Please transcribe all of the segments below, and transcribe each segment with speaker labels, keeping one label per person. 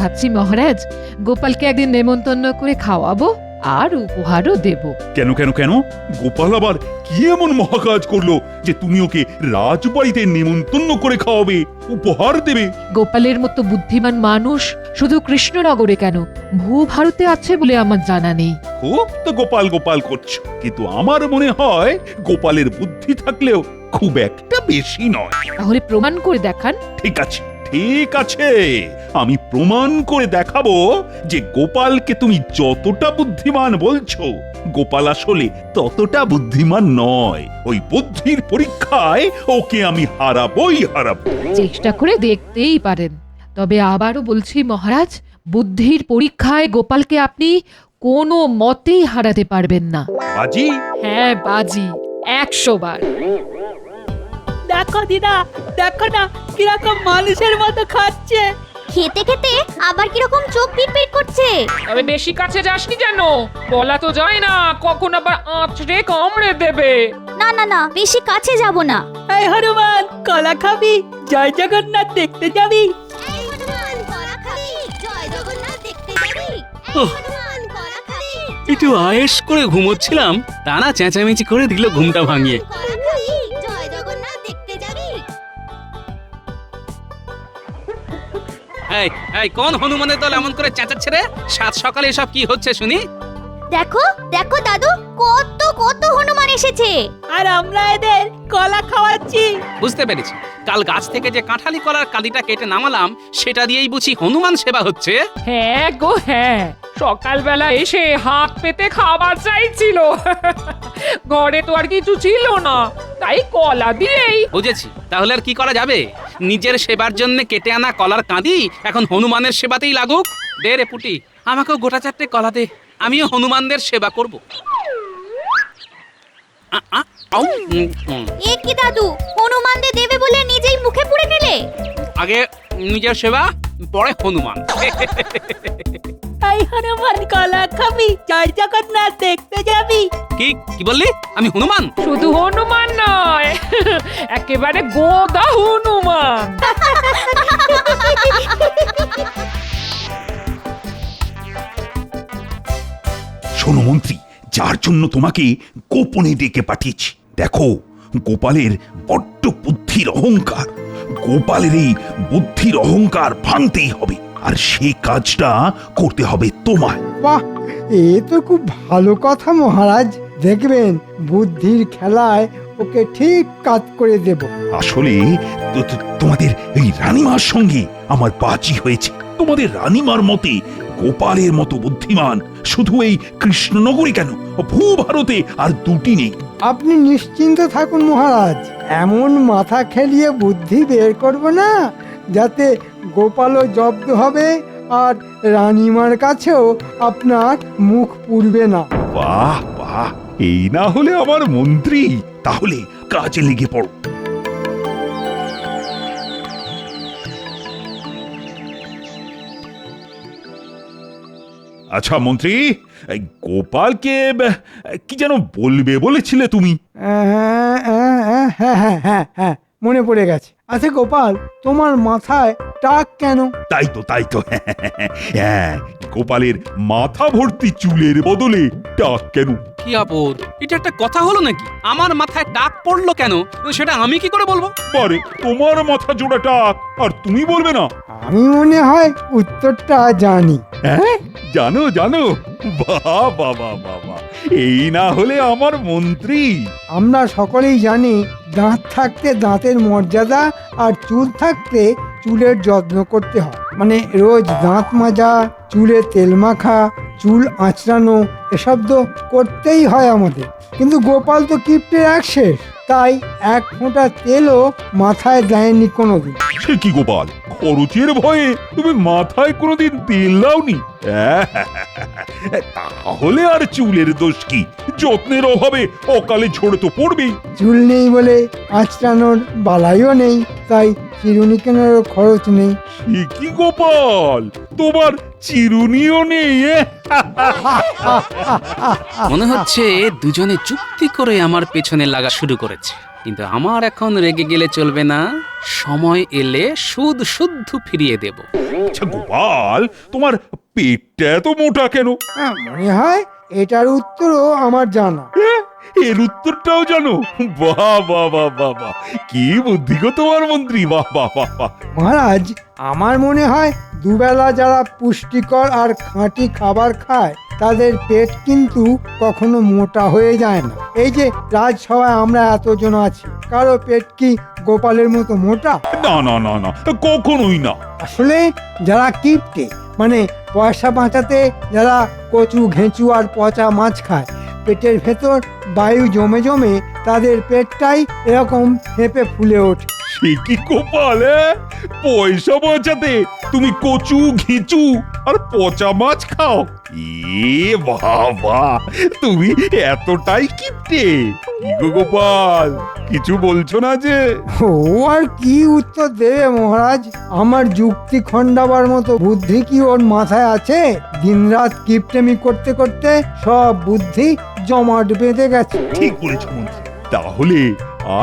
Speaker 1: ভাবছি মহারাজ গোপালকে একদিন নেমন্তন্ন করে খাওয়াবো আর উপহারও দেব।
Speaker 2: কেন কেন কেন? গোপাল আবার কি এমন মহাকাজ করলো যে তুমি ওকে রাজবাড়িতে নিমন্ত্রণ করে খাওয়াবে, উপহার দেবে?
Speaker 1: গোপালের মতো বুদ্ধিমান মানুষ শুধু কৃষ্ণনগরে কেন ভূভারতে আছে বলে আমার জানা নেই।
Speaker 2: খুব তো গোপাল গোপাল করছো, কিন্তু আমার মনে হয় গোপালের বুদ্ধি থাকলেও খুব একটা বেশি নয়।
Speaker 1: তাহলে প্রমাণ করে দেখান।
Speaker 2: ঠিক আছে ঠিক আছে, আমি প্রমাণ করে দেখাবো যে গোপালকে তুমি যতটা বুদ্ধিমান বলছো, গোপাল আসলে ততটা বুদ্ধিমান নয়। ওই বুদ্ধির পরীক্ষায় ওকে আমি হারাবোই হারাবো।
Speaker 1: চেষ্টা করে দেখতেই পারেন, তবে আবারও বলছি মহারাজ, বুদ্ধির পরীক্ষায় গোপালকে আপনি কোনো মতেই হারাতে পারবেন না।
Speaker 2: বাজি?
Speaker 1: হ্যাঁ বাজি, 100 বার।
Speaker 3: দেখো দিদা, দেখো না কিরকম মানুষের মতো খাচ্ছে।
Speaker 4: খেতে খেতে আবার কিরকম চোখ পিটপিট করছে।
Speaker 5: তবে বেশি কাছে যাসনি যেন, বলা তো যায় না কখন আবার আঁচড়ে কামড়ে দেবে।
Speaker 4: না না না, বেশি কাছে যাব না।
Speaker 3: এই হনুমান, কলা খাবি? জয় জগন্নাথ দেখতে যাবি?
Speaker 6: একটু আয়েস করে ঘুমোচ্ছিলাম, তারা চেঁচামেচি করে দিল ঘুমটা ভাঙিয়ে। এই এই কোন হনুমানের দল এমন করে চেঁচাচ্ছে রে? সাত সকালে এসব কি হচ্ছে শুনি?
Speaker 4: দেখো দেখো দাদু, কত কত হনুমান এসেছে।
Speaker 3: আর আমরা এদের কলা খাওয়াচ্ছি।
Speaker 6: বুঝতে পেরেছি, কাল গাছ থেকে যে কাঁঠালি কলার কাঁদিটা কেটে নামালাম সেটা দিয়েই বুঝি হনুমান সেবা হচ্ছে।
Speaker 5: হ্যাঁ গো হ্যাঁ, সকালবেলা এসে হাত পেতে খাবার চাইছিল। ঘরে তো আর কিছু ছিল না, তাই কলা দিয়েই।
Speaker 6: বুঝেছি, তাহলে আর কি করা যাবে? নিজের সেবার জন্য কেটে আনা কলার কাঁদি এখন হনুমানের সেবাতেই লাগুক। দে রে পুটি, আমাকেও গোটা চারটে কলা দে, আমিও হনুমানদের সেবা করব।
Speaker 4: এ কি দাদু, হনুমানদের দেবে বলে নিজেই মুখে পুড়ে নিলে?
Speaker 6: আগে নিজের সেবা, পরে হনুমান।
Speaker 3: এই হনুমান, কলা খাবি? জয় জগন্নাথ দেখতে যাবি?
Speaker 6: কি কি বললি? আমি হনুমান?
Speaker 5: শুধু হনুমান নয়, একেবারে গোদা হনুমান।
Speaker 2: শোনো মন্ত্রী, যার জন্য তোমাকে গোপনে ডেকে পাঠিয়েছি, দেখো গোপালের বড্ড বুদ্ধির অহংকার। গোপালের এই বুদ্ধির অহংকার ভাঙতেই হবে, আর সেই কাজটা করতে হবে তোমায়।
Speaker 7: বাহ, এ তো খুব ভালো কথা মহারাজ। দেখবেন বুদ্ধির খেলায় ওকে ঠিক কাজ করে দেব।
Speaker 2: আসলে তোমাদের এই রানীমার সঙ্গে আমার বাজি হয়েছে। তোমাদের রানীমার মতে গোপালের মতো বুদ্ধিমান শুধু এই কৃষ্ণনগরে কেন, ভূভারতে আর দুটি নেই।
Speaker 7: আপনি নিশ্চিন্ত থাকুন মহারাজ, এমন মাথা খেলিয়ে বুদ্ধি বের করব না যাতে গোপালও জব্দ হবে আর রানীমার কাছেও আপনার মুখ পুড়বে না।
Speaker 2: বাহ বাহ, এই না হলে আমার মন্ত্রী। তাহলে কাজে লেগে পড়ো। আচ্ছা মন্ত্রী, এই গোপালকে কি যেন বলবে বলেছিলে তুমি?
Speaker 7: হ্যাঁ হ্যাঁ হ্যাঁ হ্যাঁ হ্যাঁ, মনে পড়ে গেছে। আচ্ছা গোপাল, তোমার মাথায় টাক কেন?
Speaker 2: তাই তো হ্যাঁ, গোপালের মাথা ভর্তি চুলের বদলে টাক কেন?
Speaker 6: কি আপদ, এটা একটা কথা হলো নাকি? আমার মাথায় টাক পড়লো কেন সেটা আমি কি করে বলবো?
Speaker 2: পারে তোমার মাথা জোড়া টাক, আর তুমি বলবে না?
Speaker 7: আমি মনে হয় উত্তরটা জানি।
Speaker 2: হ্যাঁ, জানো জানো? বাহ বাবা বাবা, এই না হলে আমার মন্ত্রী।
Speaker 7: আমরা সকলেই জানি দাঁত থাকতে দাঁতের মর্যাদা আর চুল থাকতে চুলের যত্ন করতে হয়। মানে রোজ দাঁত মাজা, চুলে তেল মাখা, চুল আঁচড়ানো, এসব তো করতেই হয় আমাদের। কিন্তু গোপাল তো কিপ্টে এক শেষ, তাই এক ফোঁটা তেলও মাথায় দেয়নি কোনোদিন।
Speaker 2: সে কি গোপাল, খরচের ভয়ে তুমি মাথায় কোনোদিন তেল দাওনি? তাহলে আর চুলের দোষ কি? যত্নের অভাবে অকালে ঝরে তো পড়বেই।
Speaker 7: চুল নেই বলে আঁচড়ানোর বালাইও নেই, তাই চিরুনি কেনারও খরচ নেই।
Speaker 2: সে কি গোপাল, তোমার চিরুনিও নেই?
Speaker 6: মনে হচ্ছে দুজনে চুক্তি করে আমার পেছনে লাগা শুরু করেছে, কিন্তু আমার এখন রেগে গেলে চলবে না। সময় এলে সুদ শুদ্ধ ফিরিয়ে দেব।
Speaker 2: আচ্ছা গোপাল, তোমার পেটটা এত মোটা কেন?
Speaker 7: মনে হয় এটার উত্তরও আমার জানা।
Speaker 2: এর উত্তরটাও জানো? বাহ বাহ বাহ বাহ বাহ, কি বুদ্ধি গো তোমার মন্ত্রী, বাহ বাহ বাহ বাহ।
Speaker 7: মহারাজ, আমার মনে হয় দুবেলা যারা পুষ্টিকর আর খাঁটি খাবার খায় তাদের পেট কিন্তু কখনো মোটা হয়ে যায় না। এই যে রাজসভায় আমরা এতজন আছি, কারো পেট কি গোপালের মতো মোটা?
Speaker 2: না না না না, কখনোই না।
Speaker 7: আসলে যারা কিপটে, মানে পয়সা বাঁচাতে যারা কচু ঘেঁচু আর পচা মাছ খায়, পেটের ভেতর বায়ু জমে জমে তাদের পেটটাই এরকম ফেঁপে ফুলে ওঠে।
Speaker 2: সে কি গোপাল, পয়সা বাঁচাতে তুমি কচু ঘিচু আর পচা মাছ খাও? এ বাবা, তুমি এতটাই কিপটে? কি গো গোপাল, কিছু বলছো না যে?
Speaker 7: ও আর কি উত্তর দেবে মহারাজ? আমার যুক্তি খণ্ডাবার মতো বুদ্ধি কি ওর মাথায় আছে? দিনরাত কিপটেমি করতে করতে সব বুদ্ধি জমাট বেঁধে গেছে।
Speaker 2: ঠিক বলেছো মন্ত্রী, তাহলে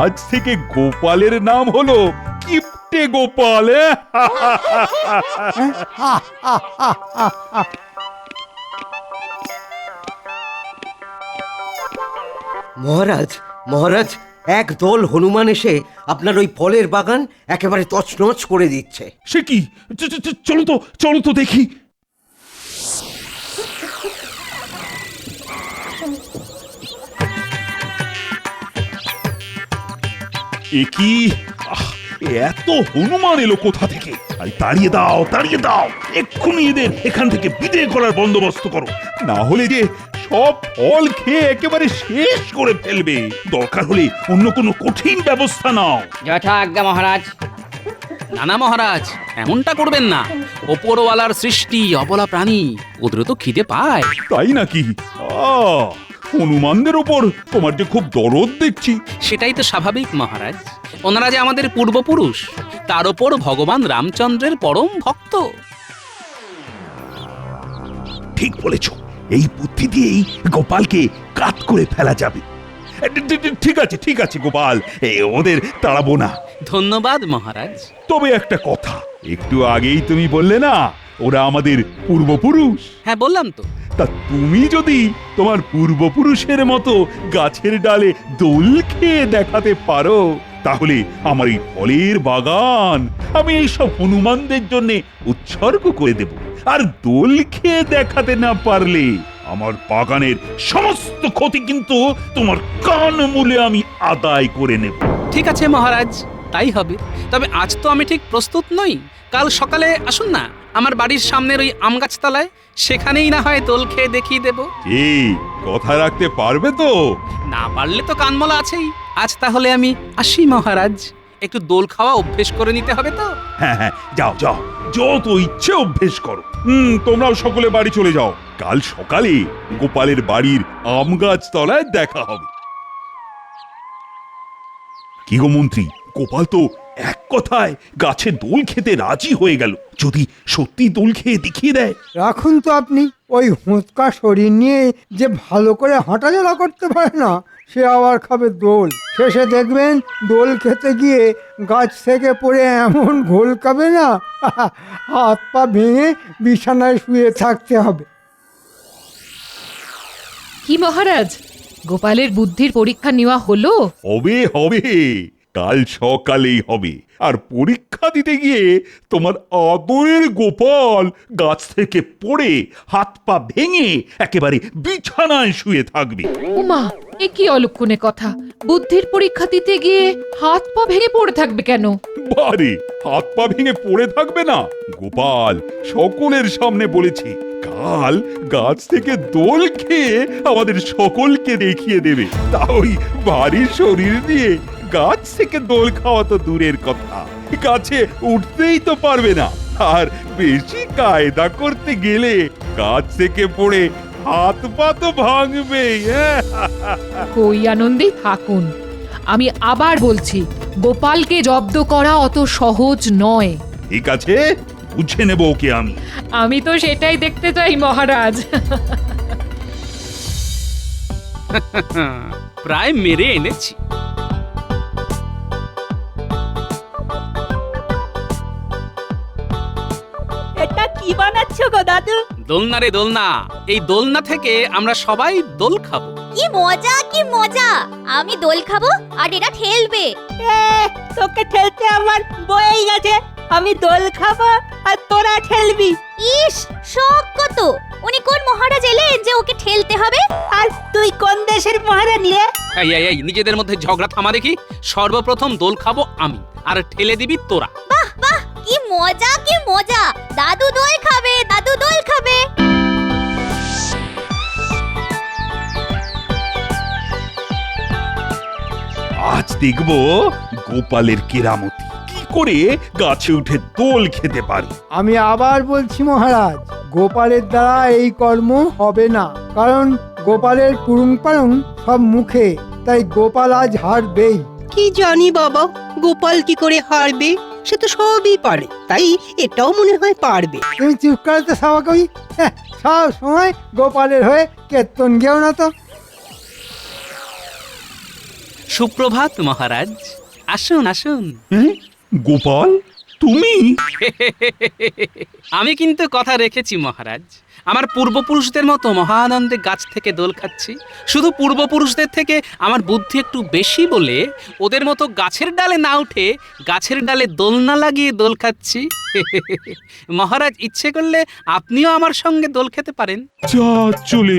Speaker 2: আজ থেকে গোপালের নাম হলো কিপটে গোপাল।
Speaker 8: মহারাজ, মহারাজ, এক দল হনুমান এসে আপনার ওই ফলের বাগান একেবারে তছনছ করে দিচ্ছে।
Speaker 2: সে কি? চলো তো, চলো তো দেখি। এ কি? এত হনুমান এলো কোথা থেকে? আরে তাড়িয়ে দাও, তাড়িয়ে দাও, এক্ষুনি এদের এখান থেকে বিদায় করার বন্দোবস্ত করো, না হলে যে সব ফল খেয়ে একেবারে শেষ করে ফেলবে। দরকার হলে অন্য কোনো কঠিন ব্যবস্থা নাও।
Speaker 3: যথা আজ্ঞা মহারাজ।
Speaker 6: নানা মহারাজ, এমনটা করবেন না। ওপরওয়ালার সৃষ্টি অবলা প্রাণী, ওদের তো খিদে পায়।
Speaker 2: তাই নাকি? হনুমানদের ওপর তোমার যে খুব দরদ দেখছি।
Speaker 6: সেটাই তো স্বাভাবিক মহারাজ, ওনারা যে আমাদের পূর্বপুরুষ, তার ওপর ভগবান রামচন্দ্রের পরম ভক্ত।
Speaker 2: ঠিক বলেছ, এই বুদ্ধি দিয়েই গোপালকে কাট করে ফেলা যাবে। ঠিক আছে, ঠিক আছে গোপাল, ওদের তাড়াবো না।
Speaker 6: ধন্যবাদ মহারাজ।
Speaker 2: তবে একটা কথা, একটু আগেই তুমি বললে না ওরা আমাদের পূর্বপুরুষ?
Speaker 6: হ্যাঁ বললাম তো।
Speaker 2: তা তুমি যদি তোমার পূর্বপুরুষের মতো গাছের ডালে দোল খেয়ে দেখাতে পারো, তাহলে আমার এই ফলের বাগান আমি এইসব হনুমানদের জন্য উৎসর্গ করে দেব। আর দোল খেয়ে দেখাতে না পারলে আমার বাগানের সমস্ত ক্ষতি কিন্তু তোমার কান মূলে আমি আদায় করে নেব।
Speaker 6: ঠিক আছে মহারাজ, তাই হবে। তবে আজ তো আমি ঠিক প্রস্তুত নই। কাল সকালে আসুন না আমার বাড়ির সামনের ওই আম গাছতলায়, সেখানেই না হয় দোল খেয়ে দেখিয়ে দেব।
Speaker 2: এই কথা রাখতে পারবে তো?
Speaker 6: না পারলে তো কানমলা আছেই। আজ তাহলে আমি আসি মহারাজ, একটু দোল খাওয়া অভ্যেস করে নিতে হবে তো।
Speaker 2: হ্যাঁ হ্যাঁ, যাও যাও, যত ইচ্ছে অভ্যেস করো। তোমরাও সকলে বাড়ি চলে যাও। কাল সকালে গোপালের বাড়ির আম গাছ তলায় দেখা হবে। কি গো মন্ত্রী, গোপাল তো এক কথায় গাছে দোল খেতে রাজি হয়ে গেল। যদি সত্যি দোল খেয়ে দেখিয়ে দেয়?
Speaker 7: রাখুন তো আপনি, ওই হোঁচকা শরীর নিয়ে যে ভালো করে হাঁটাচলা করতে পারে না, সে আবার খাবে দোল। শেষে দেখবেন দোল খেতে গিয়ে গাছ থেকে পড়ে এমন ঘোল খাবে না, হাত পা ভেঙে বিছানায় শুয়ে থাকতে হবে।
Speaker 1: কি মহারাজ, গোপালের বুদ্ধির পরীক্ষা নেওয়া হলো?
Speaker 2: হবে হবে, কাল সকালেই হবে। আর পরীক্ষা দিতে গিয়ে তোমার আদরের গোপাল গাছ থেকে পড়ে হাত পা ভেঙে একেবারে বিছানায় শুয়ে থাকবে।
Speaker 1: উমা, এ কি অলক্ষণে কথা! বুদ্ধির পরীক্ষা দিতে গিয়ে হাত পা ভেঙে পড়ে থাকবে কেন?
Speaker 2: বারে, হাত পা ভেঙে পড়ে থাকবে না? গোপাল সকলের সামনে বলেছে কাল গাছ থেকে দোল খেয়ে আমাদের সকলকে দেখিয়ে দেবে। তা ওই ভারী শরীর দিয়ে গাছ থেকে দোল খাওয়া তো দূরের কথা, গাছে উঠতেই তো পারবে না। আর বেশি কায়দা করতে গেলে গাছ থেকে পড়ে হাত পা তো ভাঙবেই।
Speaker 1: কই আনন্দেই থাকুন। আমি আবার বলছি, গোপালকে জব্দ করা অত সহজ নয়।
Speaker 2: ঠিক আছে, বুঝে নেব ওকে আমি।
Speaker 1: আমি তো সেটাই দেখতে চাই মহারাজ।
Speaker 6: প্রায় মেরে এনেছি।
Speaker 3: গো দাদু?
Speaker 6: দোলনা রে দোলনা, এই দোলনা থেকে আমরা সবাই দোল খাবো।
Speaker 4: কি মজা কি মজা, আমি দোল খাবো আর এরা ঠেলবে।
Speaker 3: তোকে ঠেলতে আমার বয়েই গেছে। আমি দোল খাবো আর তোরা ঠেলবি।
Speaker 4: ইস, শখ কত! উনি কোন মহারাজ এলেন যে ওকে ঠেলতে হবে?
Speaker 3: আর তুই কোন দেশের মহারানী রে?
Speaker 6: এই নিজেদের মধ্যে ঝগড়া থামা দেখি। সর্বপ্রথম দোল খাবো আমি, আর ঠেলে দিবি তোরা।
Speaker 4: বাহ বাহ, কি মজা কি মজা! দাদু দোল খাবে, দাদু দোল খাবে।
Speaker 2: আজ দেখবো গোপালের কেরামতি, কি করে গাছে উঠে দোল খেতে পারে।
Speaker 7: আমি আবার বলছি মহারাজ, গোপালের দ্বারা এই কর্ম হবে না, কারণ গোপালের পুরুং পারুং সব মুখে, তাই গোপাল আজ হারবেই।
Speaker 9: কি জানি বাবা, গোপাল কি করে হারবে? সে তো সবই পারে, তাই এটাও মনে হয় পারবে।
Speaker 7: তুমি চুপ করতে সাবা কই, সব সময় গোপালের হয়ে কেতন গেও না তো।
Speaker 6: সুপ্রভাত মহারাজ, আসুন আসুন।
Speaker 2: গোপাল, তুমি?
Speaker 6: আমি কিন্তু কথা রেখেছি মহারাজ। আমার পূর্বপুরুষদের মতো মহানন্দে গাছ থেকে দোল খাচ্ছি। শুধু পূর্বপুরুষদের থেকে আমার বুদ্ধি একটু বেশি বলে ওদের মতো গাছের ডালে না উঠে গাছের ডালে দোলনা লাগিয়ে দোল খাচ্ছি। মহারাজ ইচ্ছে করলে আপনিও আমার সঙ্গে দোল খেতে পারেন।
Speaker 2: যা চলে,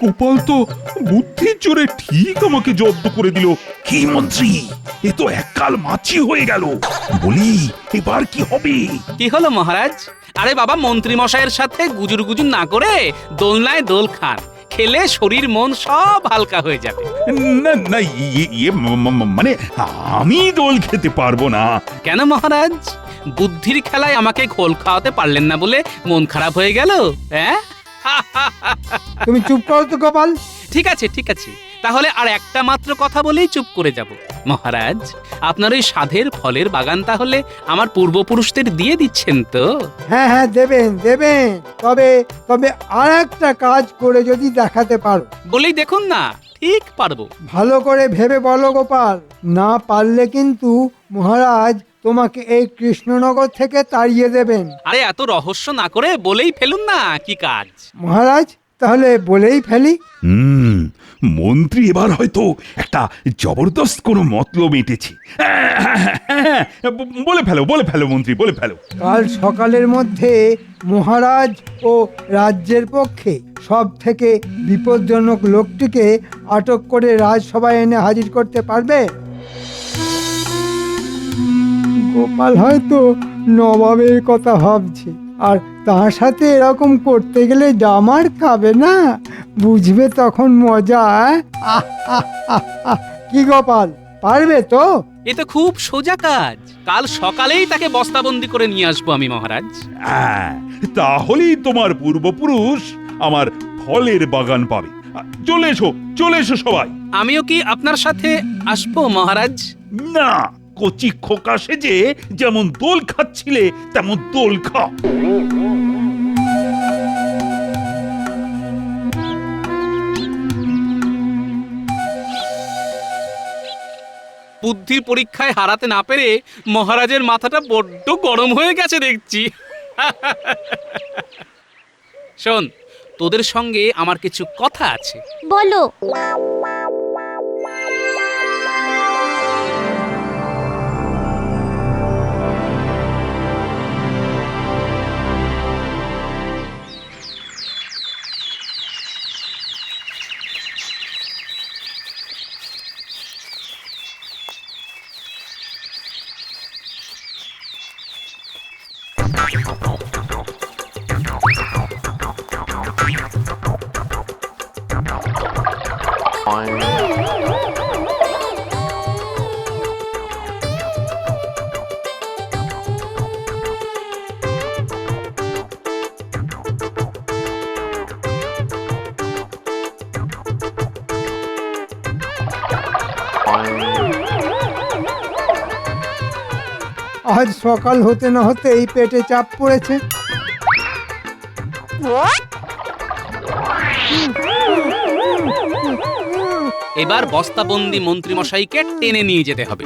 Speaker 2: গোপাল তো বুদ্ধির জোরে ঠিক আমাকে জব্দ করে দিল। কি মন্ত্রী, এ তো এককাল মাছি হয়ে গেল। বলি, এবার কি হবে?
Speaker 6: কি হলো মহারাজ? আরে বাবা, মন্ত্রী মশাইয়ের সাথে গুজুর গুজুর না করে দোলনায় দোল খান, খেলে শরীর মন সব হালকা হয়ে যাবে।
Speaker 2: না না, মানে আমি দোল খেতে পারবো না।
Speaker 6: কেন মহারাজ? বুদ্ধির খেলায় আমাকে খোল খাওয়াতে পারলেন না বলে মন খারাপ হয়ে গেল? হ্যাঁ,
Speaker 7: তুমি চুপ করো তো গোপাল।
Speaker 6: ঠিক আছে ঠিক আছে, তাহলে আর একটা মাত্র কথা বলেই চুপ করে যাব। মহারাজ, আপনার ওই সাধের ফলের বাগান তাহলে আমার পূর্বপুরুষদের দিয়ে দিচ্ছেন তো?
Speaker 7: হ্যাঁ হ্যাঁ, দেবেন দেবেন, তবে তবে আর একটা কাজ করে যদি দেখাতে পারো।
Speaker 6: বলেই দেখুন না, ঠিক পারবো।
Speaker 7: ভালো করে ভেবে বলো গোপাল, না পারলে কিন্তু মহারাজ তোমাকে এই কৃষ্ণনগর থেকে তাড়িয়ে দেবেন।
Speaker 6: আরে এত রহস্য না করে বলেই ফেলুন না কি কাজ।
Speaker 7: মহারাজ, তাহলে বলেই ফেলি।
Speaker 2: মন্ত্রী এবার হয়তো একটা জবরদস্ত কোনো মতলব এঁটেছে। বলে ফেলো মন্ত্রী, বলে ফেলো।
Speaker 7: কাল সকালের মধ্যে মহারাজ ও রাজ্যের পক্ষে সব থেকে বিপজ্জনক লোকটিকে আটক করে রাজসভায় এনে হাজির করতে পারবে? গোপাল হয়তো নবাবের কথা ভাবছে, আর তার সাথে এরকম করতে গেলে জামার খাবে না, বুঝবে তখন মজা। কি গোপাল, পারবে তো?
Speaker 6: এ তো খুব সোজা কাজ। কাল সকালেই তাকে বস্তাবন্দি করে নিয়ে আসবো আমি মহারাজ।
Speaker 2: তাহলেই তোমার পূর্বপুরুষ আমার ফলের বাগান পাবে। চলে এসো সবাই।
Speaker 6: আমিও কি আপনার সাথে আসবো মহারাজ?
Speaker 2: না, কচি খোকা সেজে যেমন দোল খাচ্ছিলে তেমন দোল খাও।
Speaker 6: বুদ্ধির পরীক্ষায় হারাতে না পেরে মহারাজের মাথাটা বড্ড গরম হয়ে গেছে দেখছি। শোন, তোদের সঙ্গে আমার কিছু কথা আছে।
Speaker 4: বলো।
Speaker 7: আজ সকাল হতে না হতেই পেটে চাপ পড়েছে।
Speaker 6: এবার বস্তাবন্দি মন্ত্রী মশাইকে টেনে নিয়ে যেতে হবে।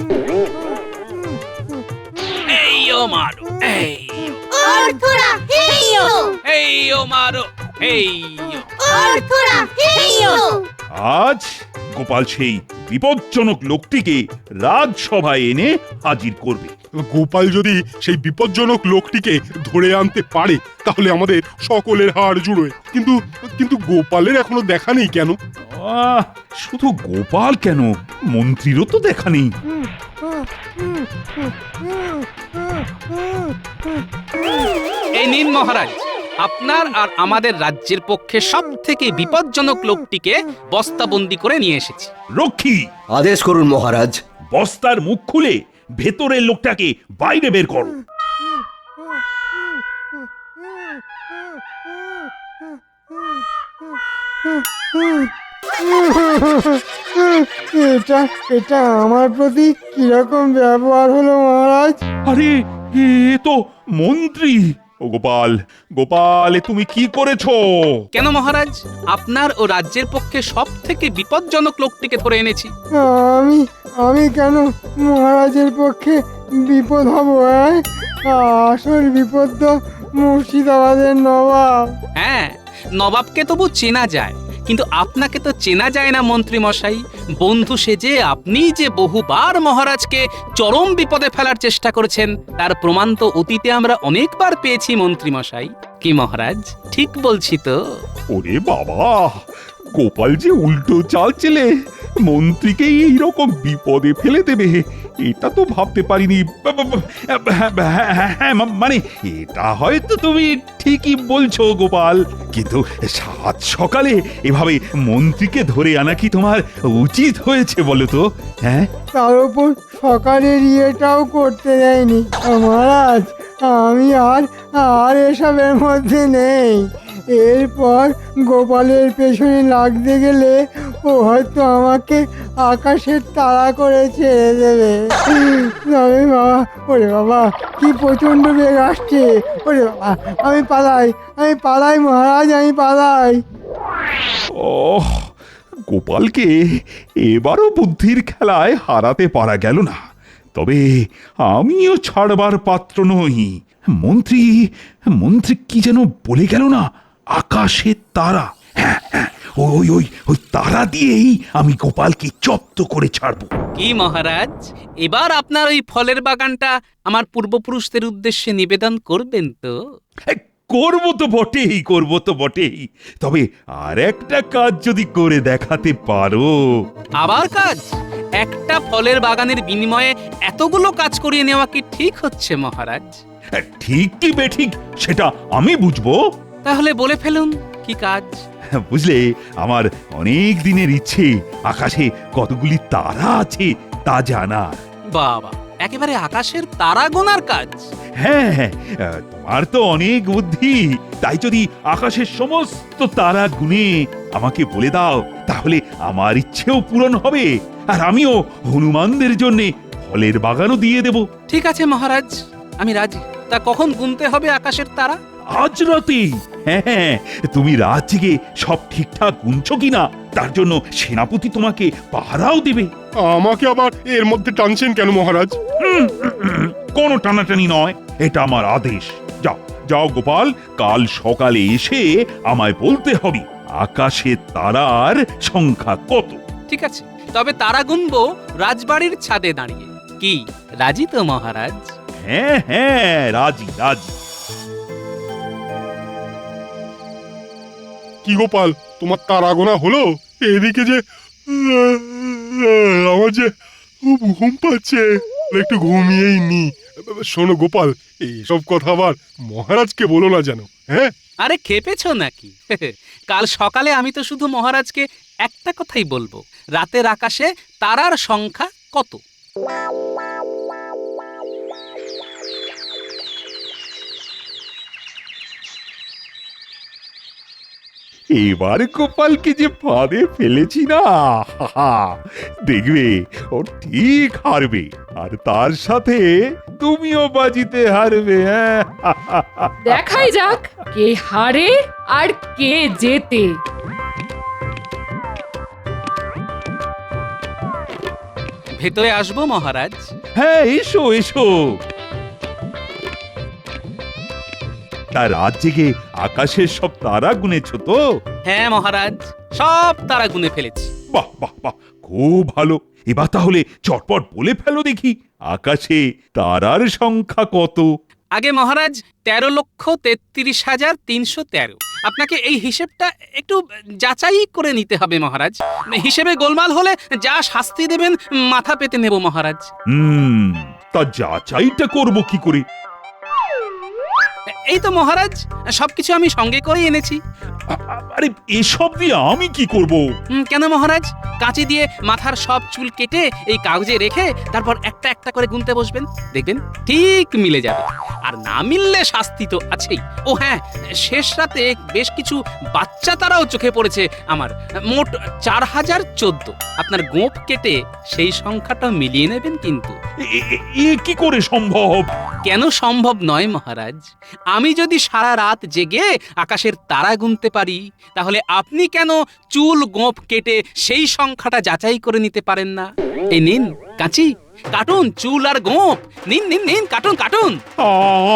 Speaker 6: এই ও মারু, এই
Speaker 4: অর্থরা হেইও
Speaker 6: এই ও মারো এই ও।
Speaker 4: অর্থরা হেইও
Speaker 2: আজ গোপাল সেই বিপজ্জনক লোকটিকে রাজসভায় এনে হাজির করবে।
Speaker 10: গোপাল যদি সেই বিপজ্জনক লোকটিকে ধরে আনতে পারে তাহলে আমাদের সকলের হাড় জুড়োয়। কিন্তু কিন্তু গোপালের এখনো দেখা নেই কেন?
Speaker 2: শুধু গোপাল কেন, মন্ত্রীরও তো দেখা নেই।
Speaker 6: এই নিন মহারাজ, আপনার আর আমাদের রাজ্যের পক্ষে সব থেকে বিপজ্জনক লোকটিকে বস্তাবন্দি করে নিয়ে এসেছি।
Speaker 2: রক্ষী,
Speaker 8: আদেশ করুন মহারাজ।
Speaker 2: বস্তার মুখ খুলে ভেতরের লোকটাকে বাইরে বের করো।
Speaker 7: এটা এটা আমার প্রতি কিরকম ব্যবহার হলো মহারাজ?
Speaker 2: আরে এ তো মন্ত্রী। ও গোপাল, গোপাল, এ তুমি কি করেছো?
Speaker 6: কেন মহারাজ, আপনার ও রাজ্যের পক্ষে সব থেকে বিপজ্জনক লোকটিকে ধরে এনেছি।
Speaker 7: আমি আমি কেন মহারাজের পক্ষে বিপদ হব? আসল বিপদ তো মুর্শিদাবাদের নবাব।
Speaker 6: হ্যাঁ, নবাবকে তবু চেনা যায়, কিন্তু আপনাকে তো চেনা যায় না মন্ত্রী মশাই। বন্ধু সেজে আপনি যে বহুবার মহারাজকে চরম বিপদে ফেলার চেষ্টা করেছেন তার প্রমাণ তো অতীতে আমরা অনেকবার পেয়েছি মন্ত্রী মশাই। কি মহারাজ, ঠিক বলছি তো?
Speaker 2: ওরে বাবা, গোপাল যে উল্টো চাল চেলে মন্ত্রীকেই এইরকম বিপদে ফেলে দেবে, এটা তো ভাবতে পারিনি। হ্যাঁ, মানে এটা হয়তো তুমি ঠিকই বলছো গোপাল, কিন্তু সাত সকালে এভাবে মন্ত্রীকে ধরে আনা কি তোমার উচিত হয়েছে বলো তো? হ্যাঁ,
Speaker 7: তার উপর সকালের ইয়েটাও করতে দেয়নি। মহারাজ, আমি আর এসবের মধ্যে নেই। এরপর গোপালের পেছনে লাগতে গেলে ও হয়তো আমাকে আকাশের তারা করে ছেড়ে দেবে। তবে বাবা, ওরে বাবা, কি প্রচণ্ড বেগ আসছে! ওরে বাবা, আমি পালাই মহারাজ, আমি পালাই।
Speaker 2: ওহ, গোপালকে এবারও বুদ্ধির খেলায় হারাতে পারা গেল না। তবে আমিও ছাড়বার পাত্র নই। মন্ত্রী মন্ত্রী কি যেন বলে গেল না, আকাশের তারা। হ্যাঁ, ওই ওই ওই তারা দিয়েই আমি গোপালকে জব্দ করে ছাড়বো।
Speaker 6: কি মহারাজ, এবার আপনার ওই ফলের বাগানটা আমার পূর্বপুরুষদের উদ্দেশ্যে নিবেদন করবেন তো?
Speaker 2: করবো তো বটেই। তবে আর একটা কাজ যদি করে দেখাতে পারো।
Speaker 6: আবার কাজ? একটা ফলের বাগানের বিনিময়ে এতগুলো কাজ করিয়ে নেওয়া কি ঠিক হচ্ছে মহারাজ?
Speaker 2: ঠিক কি বেঠিক সেটা আমি বুঝবো।
Speaker 6: তাহলে বলে ফেলুন, কি কাজ?
Speaker 2: বুঝলে, আমার অনেক দিনের ইচ্ছে আকাশে কতগুলি তারা আছে তা জানার।
Speaker 6: বাবা, একেবারে আকাশের তারা গোনার কাজ?
Speaker 2: হ্যাঁ, তোমার তো অনেক বুদ্ধি, তাই যদি আকাশের সমস্ত তারা গুনে আমাকে বলে দাও তাহলে আমার ইচ্ছেও পূরণ হবে, আর আমিও হনুমানদের জন্য ফলের বাগানও দিয়ে দেব।
Speaker 6: ঠিক আছে মহারাজ, আমি রাজি। তা কখন গুনতে হবে আকাশের তারা?
Speaker 2: আজ রাতে। হ্যাঁ, তুমি রাত জেগে সব ঠিকঠাক গুনছো কিনা তার জন্য সেনাপতি তোমাকে পাহারাও দেবে।
Speaker 10: আমাকে আবার এর মধ্যে টানছেন কেন মহারাজ?
Speaker 2: কোনো টানাটানি নয়, এটা আমার আদেশ। যাও যাও গোপাল, কাল সকালে এসে আমায় বলতে হবে আকাশের তারার সংখ্যা কত।
Speaker 6: ঠিক আছে, তবে তারা গুনবো রাজবাড়ির ছাদে দাঁড়িয়ে। কি রাজি তো মহারাজ?
Speaker 2: হ্যাঁ, রাজি।
Speaker 10: কি গোপাল, তোমার তারা গোনা হলো? এদিকে যে আমার যে ঘুম পাচ্ছে, একটু ঘুমিয়েই নি। শোনো গোপাল, এইসব কথা আবার মহারাজকে বলো না যেন। হ্যাঁ,
Speaker 6: আরে খেপেছ নাকি? কাল সকালে আমি তো শুধু মহারাজকে একটা কথাই বলবো, রাতের আকাশে তারার সংখ্যা কত।
Speaker 2: এবার গোপালকে যে ফাঁদে ফেলেছি না, দেখবে ও ঠিক হারবে, আর তার সাথে তুমিও বাজিতে হারবে। হ্যাঁ,
Speaker 1: দেখাই যাক কে হারে আর কে জেতে।
Speaker 6: ভেতরে আসবো মহারাজ?
Speaker 2: হ্যাঁ, এসো। তা রাত জেগে আকাশের সব তারা গুনেছ তো?
Speaker 6: হ্যাঁ মহারাজ, সব তারা গুনে ফেলেছি।
Speaker 2: বাহ বাহ বাহ, খুব ভালো। এবার তাহলে চটপট বলে ফেলো দেখি, আকাশে তারার সংখ্যা কত?
Speaker 6: আগে মহারাজ 13,33,313। আপনাকে এই হিসেবটা একটু যাচাই করে নিতে হবে মহারাজ। হিসেবে গোলমাল হলে যা শাস্তি দেবেন মাথা পেতে নেব মহারাজ।
Speaker 2: তা যাচাইটা করব কি করে?
Speaker 6: এই তো মহারাজ, সবকিছু আমি সঙ্গে করেই এনেছি।
Speaker 2: আরে এসব দিয়ে আমি কি করব?
Speaker 6: কেন মহারাজ, কাঁচি দিয়ে মাথার সব চুল কেটে এই কাগজে রেখে তারপর একটা একটা করে গুনতে বসবেন, দেখবেন ঠিক মিলে যাবে। আর না মিললে শাস্তি তো আছেই। ও হ্যাঁ, শেষ রাতে বেশ কিছু বাচ্চা তারাও চোখে পড়েছে আমার। মোট 4014। আপনার গোঁপ কেটে সেই সংখ্যাটা মিলিয়ে নেবেন কিন্তু।
Speaker 2: এ কি করে সম্ভব?
Speaker 6: কেন সম্ভব নয় মহারাজ? আমি যদি সারা রাত জেগে আকাশের তারা গুনতে পারি, তাহলে আপনি কেন চুল গোঁপ কেটে সেই সংখ্যাটা যাচাই করে নিতে পারেন না? এই নিন কাঁচি, কাটুন চুল আর গোঁপ। নিন নিন নিন, কাটুন কাটুন।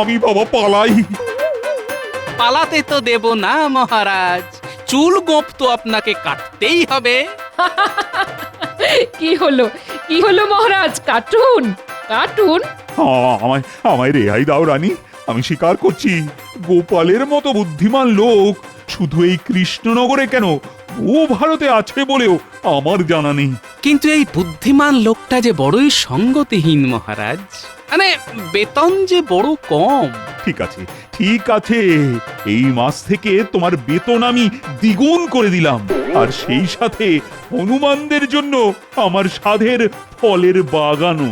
Speaker 2: আমি বাবা পালাই।
Speaker 6: পালাতে তো দেব না মহারাজ, চুল গোঁপ তো আপনাকে কাটতেই হবে।
Speaker 5: কি হলো কি হলো মহারাজ, কাটুন কাটুন।
Speaker 2: আমায় রেহাই দাও রানী, আমি স্বীকার করছি গোপালের মতো বুদ্ধিমান লোক শুধু এই কৃষ্ণনগরে কেন, ও ভারতে আছে বলেও আমার জানা নেই।
Speaker 6: কিন্তু এই বুদ্ধিমান লোকটা যে বড়ই সঙ্গতিহীন মহারাজ, মানে বেতন যে বড় কম।
Speaker 2: ঠিক আছে ঠিক আছে, এই মাস থেকে তোমার বেতন আমি দ্বিগুণ করে দিলাম, আর সেই সাথে হনুমানদের জন্য আমার সাধের ফলের বাগানও।